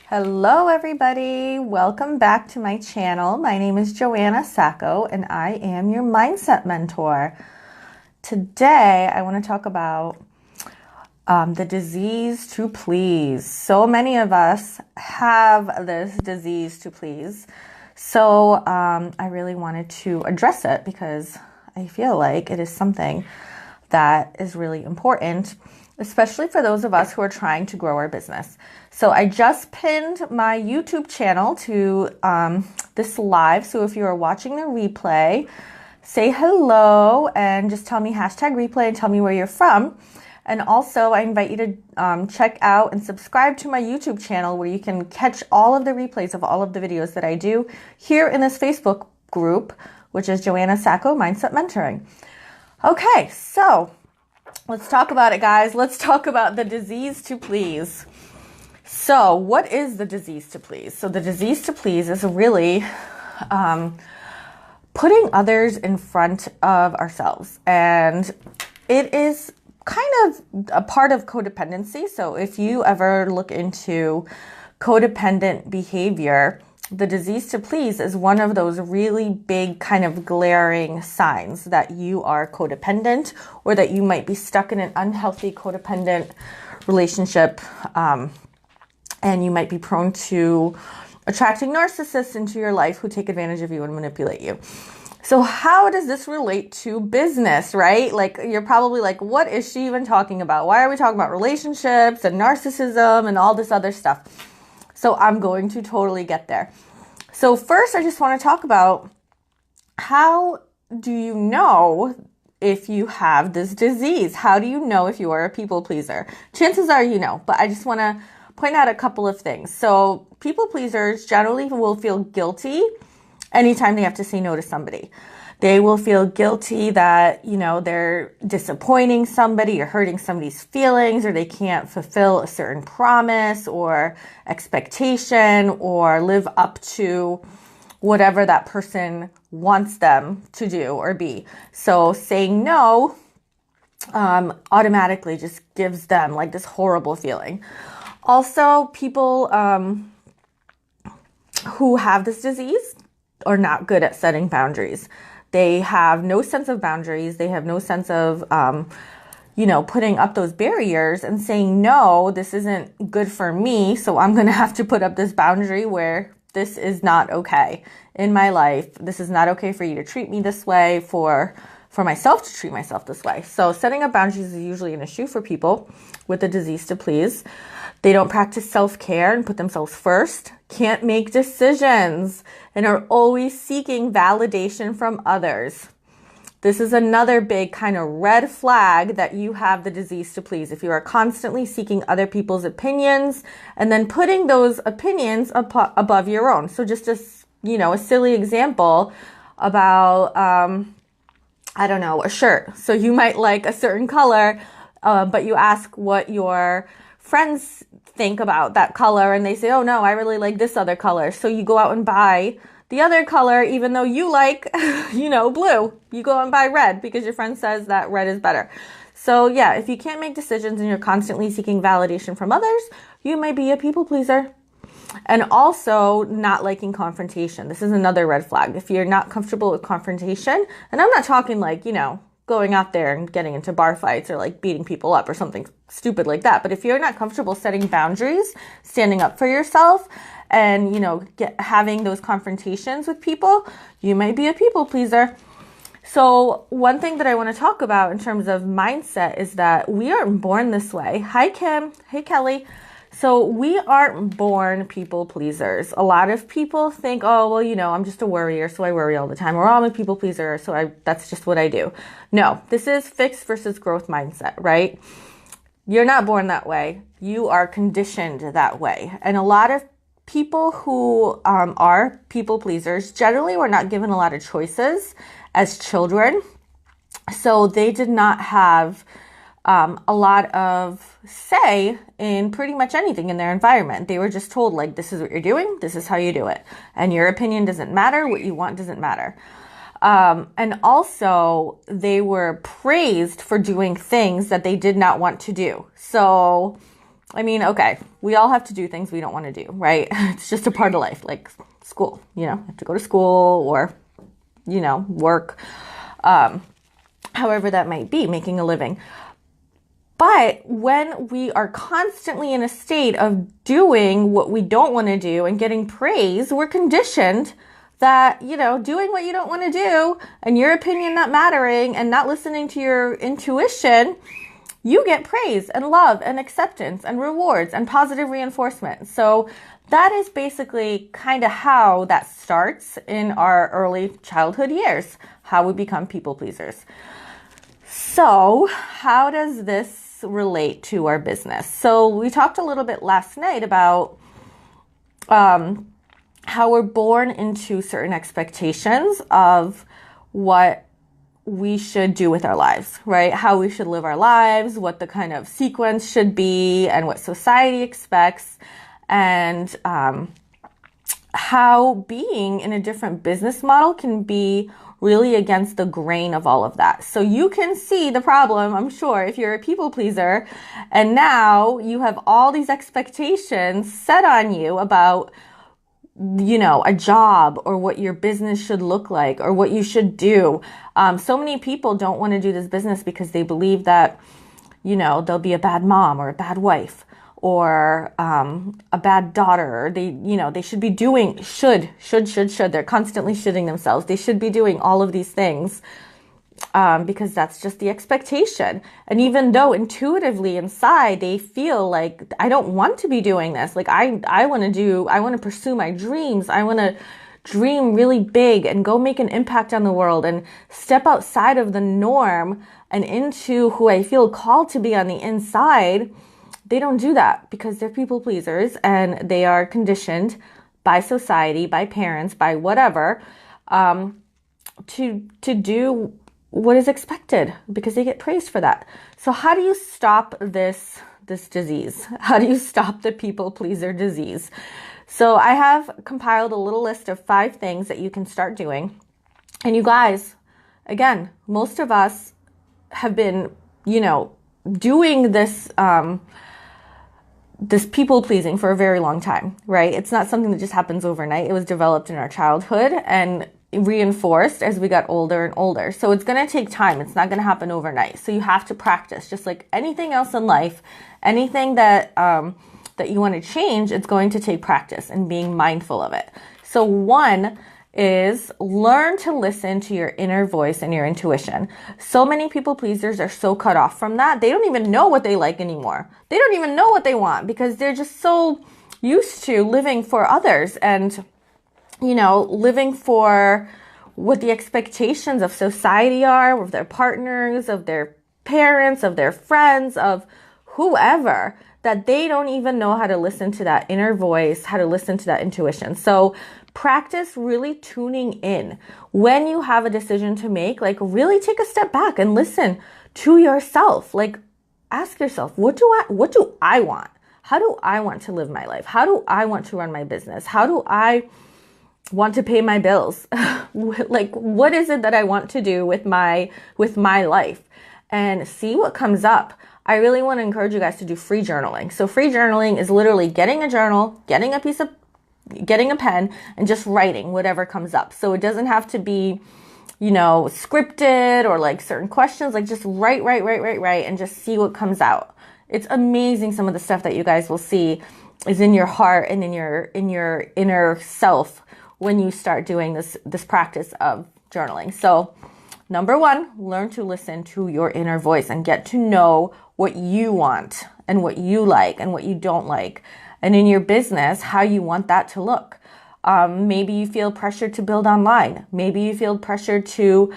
Hello everybody, welcome back to my channel. My name is JoAnna Sacco and I am your mindset mentor. Today I want to talk about the disease to please. So many of us have this disease to please. So I really wanted to address it because I feel like it is something that is really important, especially for those of us who are trying to grow our business. So I just pinned my YouTube channel to this live. So if you are watching the replay, say hello and just tell me #replay and tell me where you're from. And also I invite you to check out and subscribe to my YouTube channel where you can catch all of the replays of all of the videos that I do here in this Facebook group, which is JoAnna Sacco Mindset Mentoring. Okay, so let's talk about it, guys. Let's talk about the disease to please. So what is the disease to please? So the disease to please is really putting others in front of ourselves. And it is kind of a part of codependency. So if you ever look into codependent behavior, the disease to please is one of those really big kind of glaring signs that you are codependent or that you might be stuck in an unhealthy codependent relationship. And you might be prone to attracting narcissists into your life who take advantage of you and manipulate you. So how does this relate to business, right? Like, you're probably like, what is she even talking about? Why are we talking about relationships and narcissism and all this other stuff? So I'm going to totally get there. So first, I just want to talk about how do you know if you have this disease? How do you know if you are a people pleaser? Chances are you know, but I just want to point out a couple of things. So people pleasers generally will feel guilty anytime they have to say no to somebody. They will feel guilty that, they're disappointing somebody or hurting somebody's feelings, or they can't fulfill a certain promise or expectation or live up to whatever that person wants them to do or be. So saying no automatically just gives them like this horrible feeling. Also, people who have this disease are not good at setting boundaries. They have no sense of boundaries. They have no sense of, putting up those barriers and saying, no, this isn't good for me. So I'm going to have to put up this boundary where this is not okay in my life. This is not okay for you to treat me this way, for myself to treat myself this way. So setting up boundaries is usually an issue for people with the disease to please. They don't practice self-care and put themselves first, can't make decisions, and are always seeking validation from others. This is another big kind of red flag that you have the disease to please. If you are constantly seeking other people's opinions and then putting those opinions above your own. So just a silly example about, a shirt. So you might like a certain color, but you ask what your friends think about that color and they say, oh no, I really like this other color. So you go out and buy the other color, even though you like, blue. You go out and buy red because your friend says that red is better. So yeah, if you can't make decisions and you're constantly seeking validation from others, you may be a people pleaser. And also not liking confrontation. This is another red flag. If you're not comfortable with confrontation, and I'm not talking like, going out there and getting into bar fights or like beating people up or something stupid like that. But if you're not comfortable setting boundaries, standing up for yourself and, having those confrontations with people, you might be a people pleaser. So one thing that I want to talk about in terms of mindset is that we aren't born this way. Hi, Kim. Hey, Kelly. So we aren't born people pleasers. A lot of people think, oh, well, I'm just a worrier, so I worry all the time. Or I'm a people pleaser, so that's just what I do. No, this is fixed versus growth mindset, right? You're not born that way. You are conditioned that way. And a lot of people who are people pleasers generally were not given a lot of choices as children. So they did not have a lot of say in pretty much anything in their environment. They were just told, like, this is what you're doing, this is how you do it. And your opinion doesn't matter, what you want doesn't matter. And also, they were praised for doing things that they did not want to do. So I mean, okay, we all have to do things we don't want to do, right? It's just a part of life, like school, you have to go to school or, work, however that might be, making a living. But when we are constantly in a state of doing what we don't want to do and getting praise, we're conditioned that, doing what you don't want to do and your opinion not mattering and not listening to your intuition, you get praise and love and acceptance and rewards and positive reinforcement. So that is basically kind of how that starts in our early childhood years, how we become people pleasers. So how does this relate to our business? So we talked a little bit last night about how we're born into certain expectations of what we should do with our lives, right? How we should live our lives, what the kind of sequence should be, and what society expects, and how being in a different business model can be really against the grain of all of that. So you can see the problem, I'm sure, if you're a people pleaser, and now you have all these expectations set on you about a job or what your business should look like or what you should do. So many people don't want to do this business because they believe that, they'll be a bad mom or a bad wife or a bad daughter. Or they should be doing, should. They're constantly shoulding themselves. They should be doing all of these things because that's just the expectation. And even though intuitively inside they feel like, I don't want to be doing this. Like I want to pursue my dreams. I want to dream really big and go make an impact on the world and step outside of the norm and into who I feel called to be on the inside. They don't do that because they're people pleasers and they are conditioned by society, by parents, by whatever, to do what is expected because they get praised for that. So how do you stop this disease? How do you stop the people pleaser disease? So I have compiled a little list of 5 things that you can start doing. And you guys, again, most of us have been, doing this, this people pleasing for a very long time, right? It's not something that just happens overnight. It was developed in our childhood and reinforced as we got older and older. So it's going to take time. It's not going to happen overnight. So you have to practice, just like anything else in life, anything that you want to change, it's going to take practice and being mindful of it. So 1 is learn to listen to your inner voice and your intuition. So many people pleasers are so cut off from that. They don't even know what they like anymore. They don't even know what they want because they're just so used to living for others and living for what the expectations of society are, of their partners, of their parents, of their friends, of whoever, that they don't even know how to listen to that inner voice, how to listen to that intuition. So practice really tuning in. When you have a decision to make, like really take a step back and listen to yourself. Like ask yourself, what do I want? How do I want to live my life? How do I want to run my business? How do I want to pay my bills? Like, what is it that I want to do with my life? And see what comes up. I really want to encourage you guys to do free journaling. So free journaling is literally getting a journal, getting a pen and just writing whatever comes up. So it doesn't have to be, scripted or like certain questions, like just write and just see what comes out. It's amazing. Some of the stuff that you guys will see is in your heart and in your inner self when you start doing this practice of journaling. So number 1, learn to listen to your inner voice and get to know what you want and what you like and what you don't like. And in your business, how you want that to look. Maybe you feel pressured to build online. Maybe you feel pressured to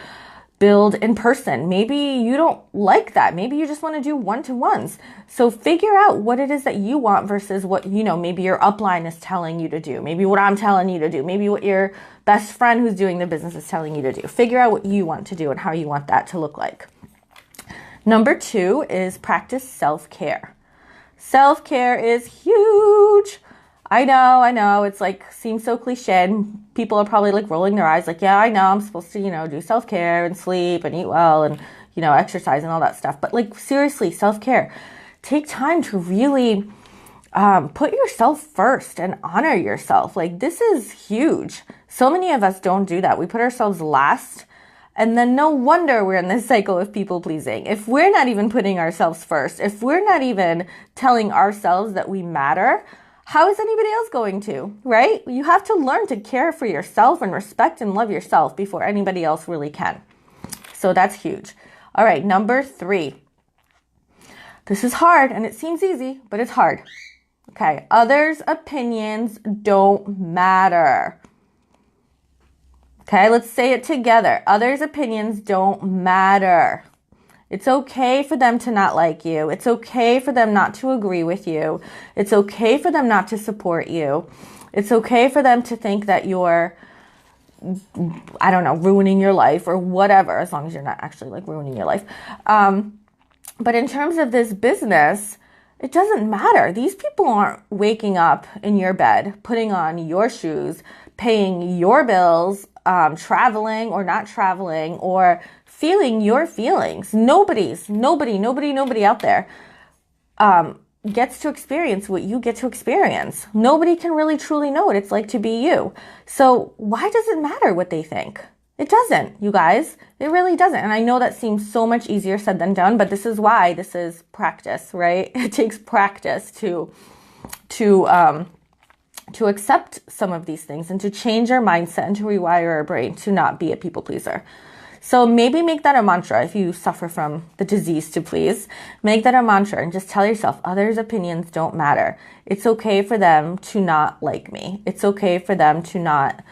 build in person. Maybe you don't like that. Maybe you just want to do one-to-ones. So figure out what it is that you want versus what, maybe your upline is telling you to do. Maybe what I'm telling you to do. Maybe what your best friend who's doing the business is telling you to do. Figure out what you want to do and how you want that to look like. Number 2 is practice self-care. Self-care is huge. I know. It's like, seems so cliche and people are probably like rolling their eyes like, yeah, I know I'm supposed to, do self-care and sleep and eat well and, exercise and all that stuff. But like, seriously, self-care. Take time to really put yourself first and honor yourself. Like, this is huge. So many of us don't do that. We put ourselves last, and then no wonder we're in this cycle of people pleasing. If we're not even putting ourselves first, if we're not even telling ourselves that we matter, how is anybody else going to, right? You have to learn to care for yourself and respect and love yourself before anybody else really can. So that's huge. All right, number 3. This is hard, and it seems easy, but it's hard. Okay, others' opinions don't matter. Okay, let's say it together. Others' opinions don't matter. It's okay for them to not like you. It's okay for them not to agree with you. It's okay for them not to support you. It's okay for them to think that you're, I don't know, ruining your life or whatever, as long as you're not actually like ruining your life. But in terms of this business, it doesn't matter. These people aren't waking up in your bed, putting on your shoes, paying your bills, traveling or not traveling, or feeling your feelings. Nobody out there gets to experience what you get to experience. Nobody can really truly know what it's like to be you. So why does it matter what they think? It doesn't, you guys. It really doesn't. And I know that seems so much easier said than done, but this is why this is practice, right? It takes practice to accept some of these things and to change our mindset and to rewire our brain to not be a people pleaser. So maybe make that a mantra if you suffer from the disease to please. Make that a mantra and just tell yourself others' opinions don't matter. It's okay for them to not like me. It's okay for them to not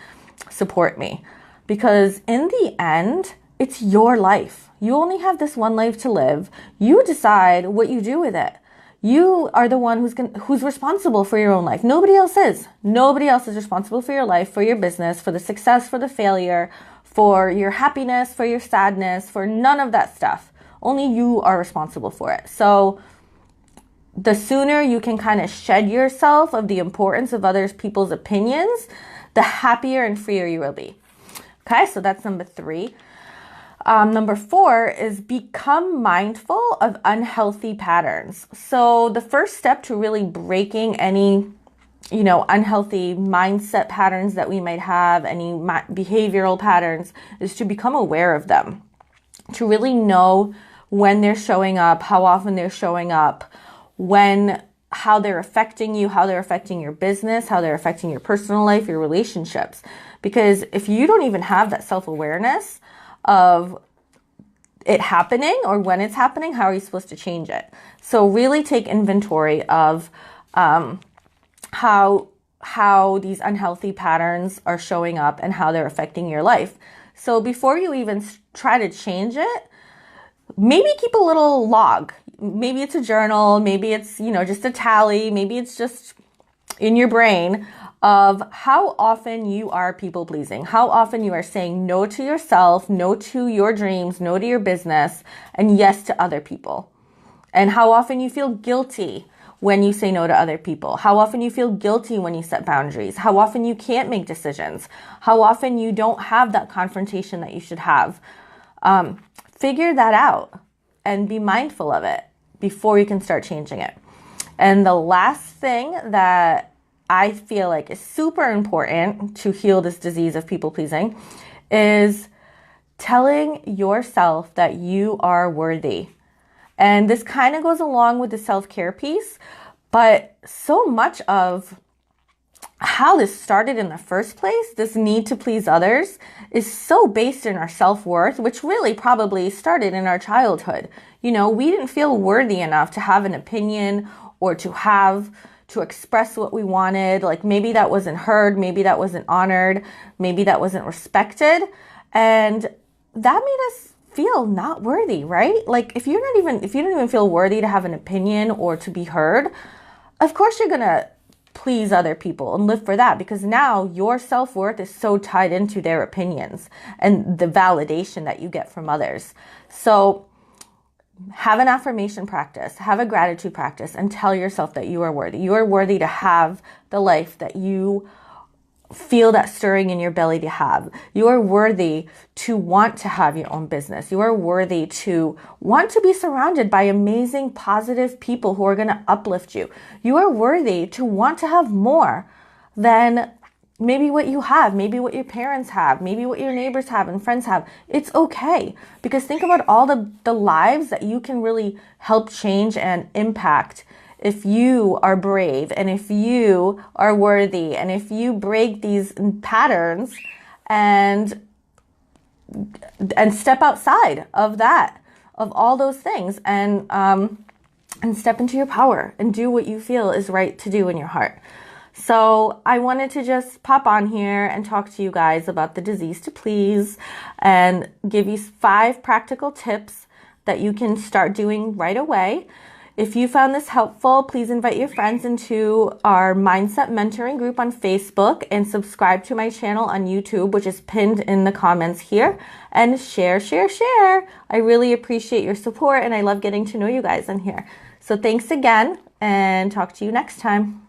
support me. Because in the end, it's your life. You only have this one life to live. You decide what you do with it. You are the one who's responsible for your own life. Nobody else is. Nobody else is responsible for your life, for your business, for the success, for the failure, for your happiness, for your sadness, for none of that stuff. Only you are responsible for it. So the sooner you can kind of shed yourself of the importance of other people's opinions, the happier and freer you will be. Okay, so that's number 3. Number 4 is become mindful of unhealthy patterns. So the first step to really breaking any, unhealthy mindset patterns that we might have, any behavioral patterns, is to become aware of them. To really know when they're showing up, how often they're showing up, how they're affecting you, how they're affecting your business, how they're affecting your personal life, your relationships. Because if you don't even have that self-awareness of it happening or when it's happening, how are you supposed to change it? So really take inventory of how these unhealthy patterns are showing up and how they're affecting your life. So before you even try to change it, maybe keep a little log. Maybe it's a journal, maybe it's, just a tally, maybe it's just in your brain of how often you are people pleasing, how often you are saying no to yourself, no to your dreams, no to your business, and yes to other people. And how often you feel guilty when you say no to other people, how often you feel guilty when you set boundaries, how often you can't make decisions, how often you don't have that confrontation that you should have. Figure that out and be mindful of it before you can start changing it. And the last thing that I feel like is super important to heal this disease of people pleasing is telling yourself that you are worthy. And this kind of goes along with the self-care piece, but so much of how this started in the first place, this need to please others, is so based in our self-worth, which really probably started in our childhood. We didn't feel worthy enough to have an opinion or to express what we wanted. Like maybe that wasn't heard, maybe that wasn't honored, maybe that wasn't respected. And that made us feel not worthy, right? Like if you don't even feel worthy to have an opinion or to be heard, of course you're going to please other people and live for that, because now your self-worth is so tied into their opinions and the validation that you get from others. So have an affirmation practice, have a gratitude practice, and tell yourself that you are worthy. You are worthy to have the life that you feel that stirring in your belly to have. You are worthy to want to have your own business. You are worthy to want to be surrounded by amazing, positive people who are going to uplift you. You are worthy to want to have more than maybe what you have, maybe what your parents have, maybe what your neighbors have and friends have. It's okay, because think about all the lives that you can really help change and impact if you are brave and if you are worthy and if you break these patterns and step outside of that, of all those things, and step into your power and do what you feel is right to do in your heart. So I wanted to just pop on here and talk to you guys about the disease to please and give you 5 practical tips that you can start doing right away. If you found this helpful, please invite your friends into our Mindset Mentoring group on Facebook and subscribe to my channel on YouTube, which is pinned in the comments here, and share. I really appreciate your support and I love getting to know you guys in here. So thanks again and talk to you next time.